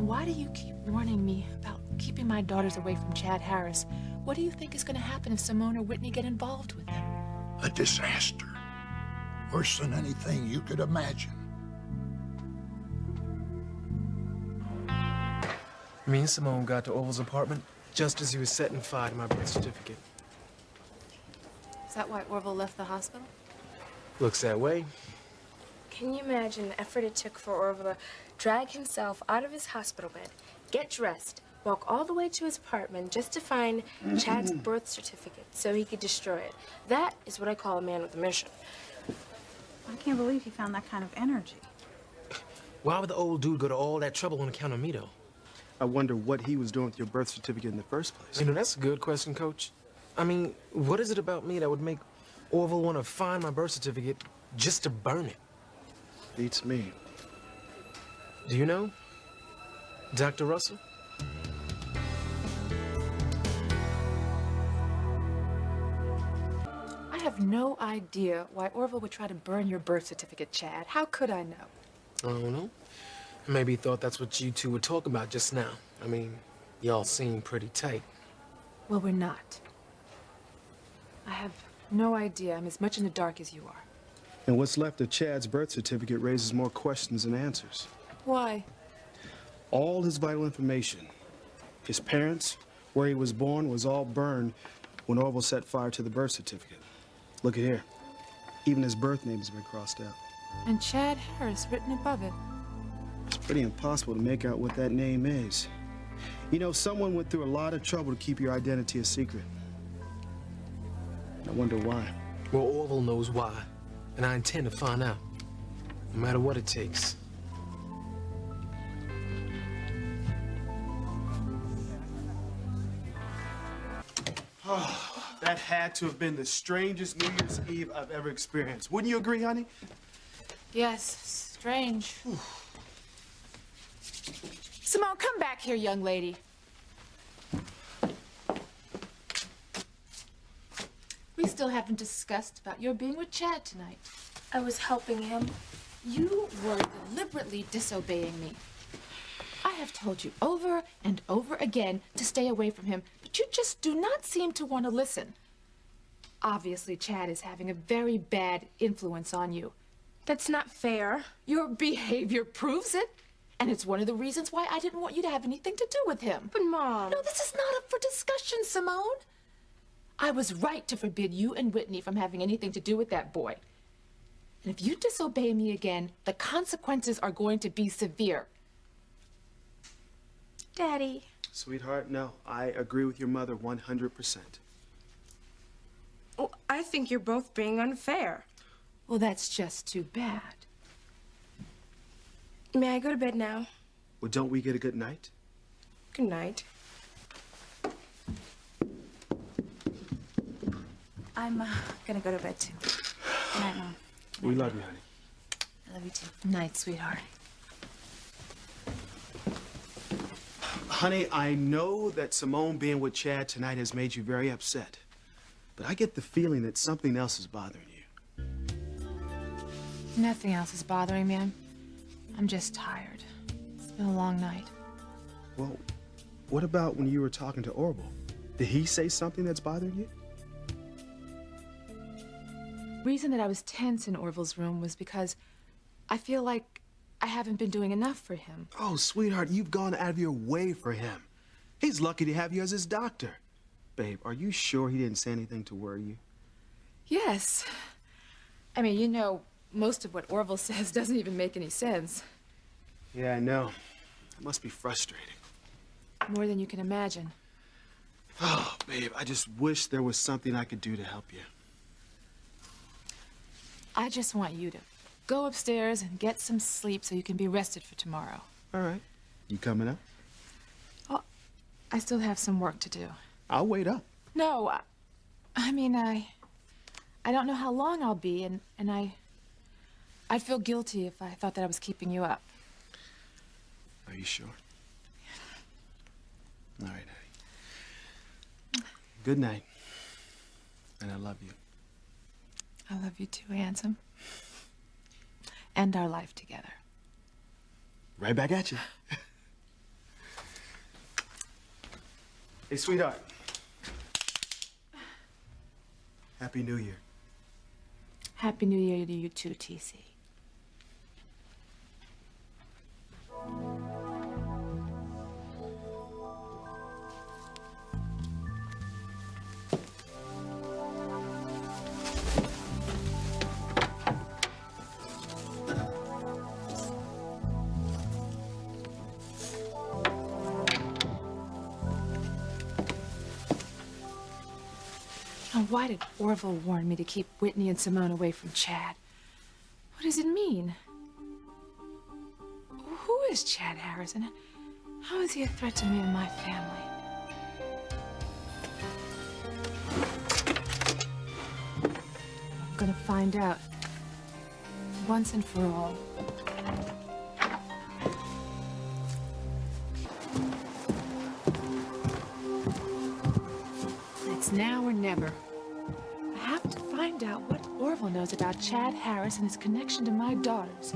Now, why do you keep warning me about keeping my daughters away from Chad Harris? What do you think is going to happen if Simone or Whitney get involved with him? A disaster. Worse than anything you could imagine. Me and Simone got to Orville's apartment just as he was setting fire to my birth certificate. Is that why Orville left the hospital? Looks that way. Can you imagine the effort it took for Orville to drag himself out of his hospital bed, get dressed, walk all the way to his apartment just to find Chad's birth certificate so he could destroy it? That is what I call a man with a mission. I can't believe he found that kind of energy. Why would the old dude go to all that trouble on account of me, though? I wonder what he was doing with your birth certificate in the first place. You know, that's a good question, Coach. I mean, what is it about me that would make Orville want to find my birth certificate just to burn it? Beats me. Do you know, Dr. Russell? I have no idea why Orville would try to burn your birth certificate, Chad. How could I know? I don't know. Maybe he thought that's what you two were talking about just now. I mean, y'all seem pretty tight. Well, we're not. I have no idea. I'm as much in the dark as you are. And what's left of Chad's birth certificate raises more questions than answers. Why? All his vital information, his parents, where he was born, was all burned when Orville set fire to the birth certificate. Look at here. Even his birth name has been crossed out. And Chad Harris written above it. It's pretty impossible to make out what that name is. You know, someone went through a lot of trouble to keep your identity a secret. I wonder why. Well, Orville knows why, and I intend to find out, no matter what it takes. Oh, that had to have been the strangest New Year's Eve I've ever experienced. Wouldn't you agree, honey? Yes, strange. Simone, come back here, young lady. We still haven't discussed about your being with Chad tonight. I was helping him. You were deliberately disobeying me. I have told you over and over again to stay away from him, but you just do not seem to want to listen. Obviously, Chad is having a very bad influence on you. That's not fair. Your behavior proves it. And it's one of the reasons why I didn't want you to have anything to do with him. But, Mom... No, this is not up for discussion, Simone. I was right to forbid you and Whitney from having anything to do with that boy. And if you disobey me again, the consequences are going to be severe. Daddy. Sweetheart, no. I agree with your mother 100%. Well, I think you're both being unfair. Well, that's just too bad. May I go to bed now? Well, don't we get a good night? Good night. I'm gonna go to bed too. Good night, Mom. We love you, honey. I love you too. Night, sweetheart. Honey, I know that Simone being with Chad tonight has made you very upset. But I get the feeling that something else is bothering you. Nothing else is bothering me. I'm just tired. It's been a long night. Well, what about when you were talking to Orville? Did he say something that's bothering you? The reason that I was tense in Orville's room was because I feel like I haven't been doing enough for him. Oh, sweetheart, you've gone out of your way for him. He's lucky to have you as his doctor. Babe, are you sure he didn't say anything to worry you? Yes. I mean, you know, most of what Orville says doesn't even make any sense. Yeah, I know. It must be frustrating. More than you can imagine. Oh, babe, I just wish there was something I could do to help you. I just want you to go upstairs and get some sleep so you can be rested for tomorrow. All right. You coming up? Oh, I still have some work to do. I'll wait up. No, I mean, I don't know how long I'll be, and I'd feel guilty if I thought that I was keeping you up. Are you sure? All right, honey. Good night. And I love you. I love you too, handsome. And our life together. Right back at you. Hey, sweetheart. Happy New Year. Happy New Year to you too, TC. Now, why did Orville warn me to keep Whitney and Simone away from Chad? What does it mean? Who is Chad Harrison? How is he a threat to me and my family? I'm gonna find out. Once and for all. It's now or never. I have to find out what Orville knows about Chad Harris and his connection to my daughters.